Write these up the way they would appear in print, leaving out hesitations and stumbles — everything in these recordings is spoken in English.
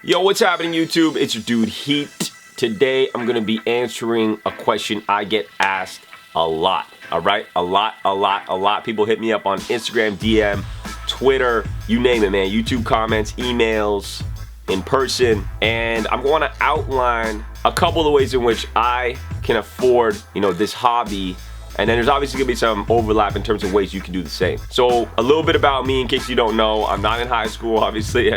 Yo, what's happening, YouTube? It's your dude Heat. Today I'm gonna be answering a question I get asked a lot. All right, a lot. People hit me up on Instagram, DM, Twitter, you name it, man. YouTube comments, emails, in person, and I'm going to outline a couple of the ways in which I can afford, this hobby. And then there's obviously gonna be some overlap in terms of ways you can do the same. So a little bit about me in case you don't know. I'm not in high school, obviously.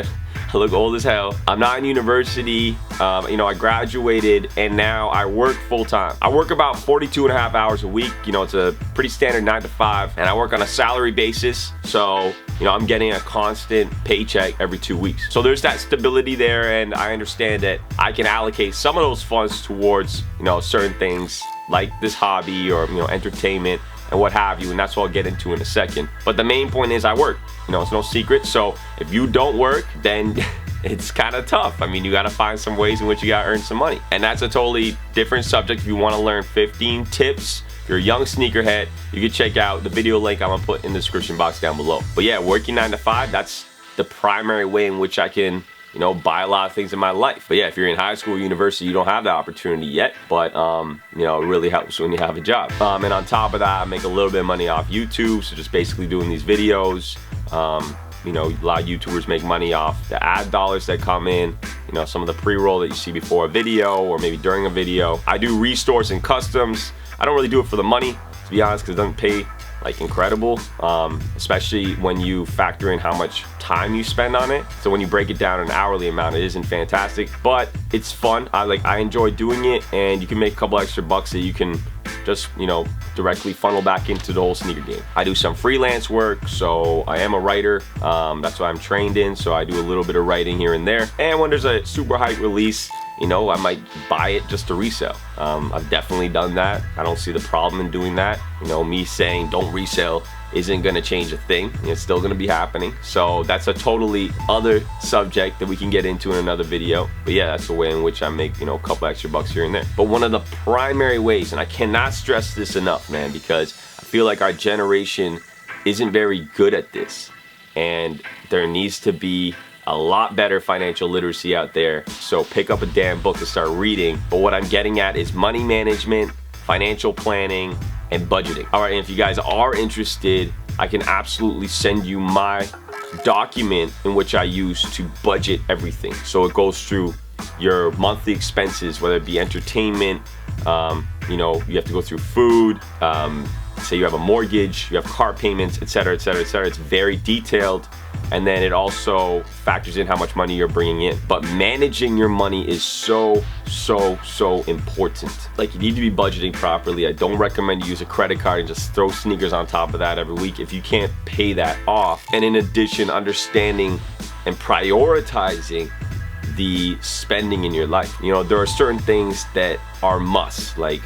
I look old as hell. I'm not in university. I graduated and now I work full time. I work about 42.5 hours a week. It's a pretty standard 9 to 5, and I work on a salary basis. So, I'm getting a constant paycheck every 2 weeks. So there's that stability there, and I understand that I can allocate some of those funds towards, certain things like this hobby or, entertainment and what have you, and that's what I'll get into in a second. But the main point is I work. It's no secret. So if you don't work, then it's kind of tough. I mean, you got to find some ways in which you got to earn some money. And that's a totally different subject. If you want to learn 15 tips, if you're a young sneakerhead, you can check out the video link I'm gonna put in the description box down below. But yeah, working 9 to 5, that's the primary way in which I can buy a lot of things in my life. But yeah, if you're in high school or university, you don't have that opportunity yet, but it really helps when you have a job. And on top of that, I make a little bit of money off YouTube, so just basically doing these videos. A lot of YouTubers make money off the ad dollars that come in, some of the pre-roll that you see before a video or maybe during a video. I do restores and customs. I don't really do it for the money, to be honest, because it doesn't pay like incredible, especially when you factor in how much time you spend on it. So when you break it down an hourly amount, it isn't fantastic, but it's fun. I enjoy doing it, and you can make a couple extra bucks that you can just directly funnel back into the whole sneaker game. I do some freelance work, so I am a writer. That's what I'm trained in, so I do a little bit of writing here and there. And when there's a super hype release, I might buy it just to resell. I've definitely done that. I don't see the problem in doing that. Me saying don't resell isn't gonna change a thing. It's still gonna be happening. So that's a totally other subject that we can get into in another video. But yeah, that's the way in which I make, a couple extra bucks here and there. But one of the primary ways, and I cannot stress this enough, man, because I feel like our generation isn't very good at this. And there needs to be a lot better financial literacy out there. So pick up a damn book and start reading. But what I'm getting at is money management, financial planning, and budgeting. All right, and if you guys are interested, I can absolutely send you my document in which I use to budget everything. So it goes through your monthly expenses, whether it be entertainment, you have to go through food, say you have a mortgage, you have car payments, etc., etc., etc. It's very detailed. And then it also factors in how much money you're bringing in. But managing your money is so important. Like, you need to be budgeting properly. I don't recommend you use a credit card and just throw sneakers on top of that every week if you can't pay that off. And in addition, understanding and prioritizing the spending in your life. There are certain things that are musts, like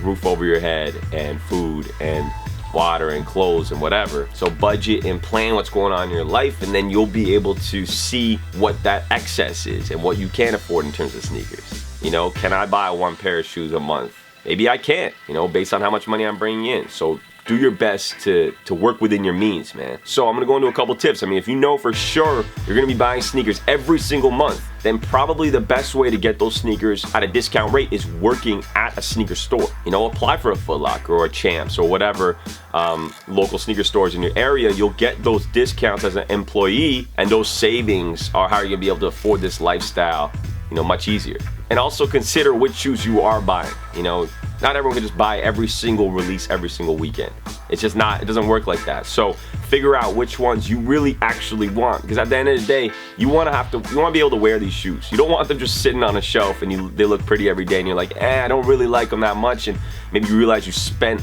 roof over your head and food and water and clothes and whatever. So budget and plan what's going on in your life, and then you'll be able to see what that excess is and what you can afford in terms of sneakers. Can I buy one pair of shoes a month? Maybe I can't, based on how much money I'm bringing in. So do your best to work within your means, man. So I'm gonna go into a couple tips. I mean, if you know for sure you're gonna be buying sneakers every single month, then probably the best way to get those sneakers at a discount rate is working at a sneaker store. Apply for a Foot Locker or a Champs or whatever local sneaker stores in your area. You'll get those discounts as an employee, and those savings are how you're gonna be able to afford this lifestyle, much easier. And also consider which shoes you are buying. Not everyone can just buy every single release every single weekend. It's just not, it doesn't work like that. So figure out which ones you really actually want, because at the end of the day, you want to be able to wear these shoes. You don't want them just sitting on a shelf and they look pretty every day and you're like, I don't really like them that much, and maybe you realize you spent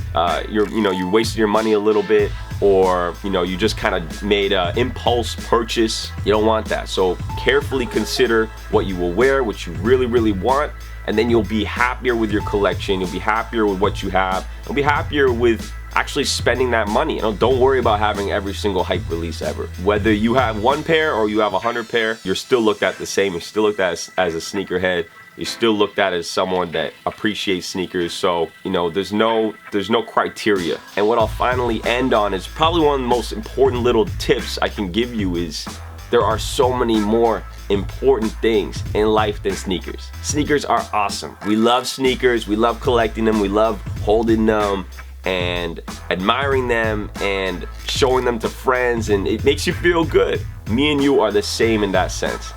you wasted your money a little bit, or you just kind of made an impulse purchase. You don't want that. So carefully consider what you will wear, what you really want, and then you'll be happier with your collection. You'll be happier with what you have. You'll be happier with actually spending that money. Don't worry about having every single hype release ever. Whether you have one pair or you have 100 pair, you're still looked at the same. You're still looked at as a sneakerhead. You're still looked at as someone that appreciates sneakers. So, there's no criteria. And what I'll finally end on is probably one of the most important little tips I can give you is there are so many more important things in life than sneakers. Sneakers are awesome. We love sneakers, we love collecting them, we love holding them and admiring them and showing them to friends, and it makes you feel good. Me and you are the same in that sense.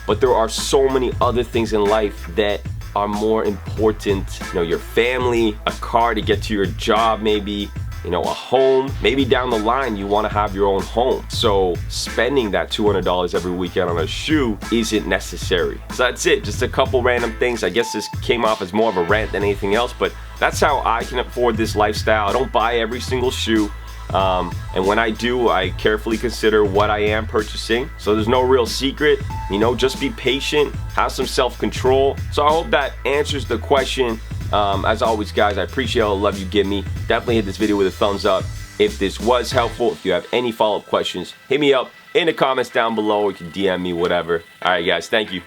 But there are so many other things in life that are more important. You know, your family, a car to get to your job maybe, you know, a home. Maybe down the line you want to have your own home. So spending that $200 every weekend on a shoe isn't necessary. So that's it, just a couple random things. I guess this came off as more of a rant than anything else, but that's how I can afford this lifestyle. I don't buy every single shoe. And when I do, I carefully consider what I am purchasing. So there's no real secret, you know, just be patient, have some self-control. So I hope that answers the question. As always, guys, I appreciate all the love you give me. Definitely hit this video with a thumbs up if this was helpful. If you have any follow-up questions, hit me up in the comments down below. You can DM me, whatever. All right, guys, thank you.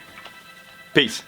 Peace.